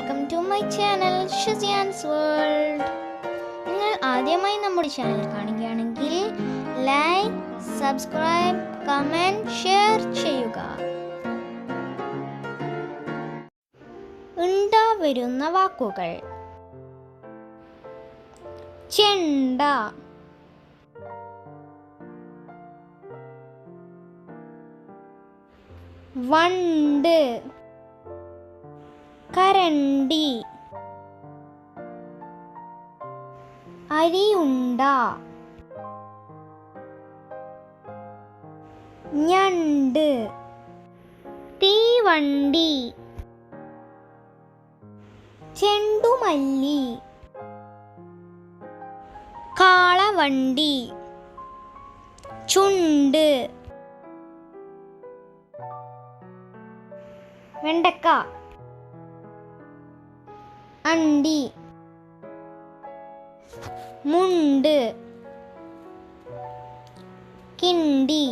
Welcome to my channel ഷിസിയാൻസ് world. നിങ്ങൾ ആദ്യമായി നമ്മുടെ ചാനൽ കാണുകയാണെങ്കിൽ ലൈക്ക്, സബ്സ്ക്രൈബ്, കമൻറ്റ്, ഷെയർ ചെയ്യുക. വരുന്ന വാക്കുകൾ: ചെണ്ട, വണ്ട്, കരണ്ടി, അരിയുണ്ട, ഞണ്ട്, തീവണ്ടി, ചെണ്ടുമല്ലി, കാളവണ്ടി, ചുണ്ട്, വെണ്ടക്ക, അണ്ടി, മുണ്ട്, കിണ്ടി.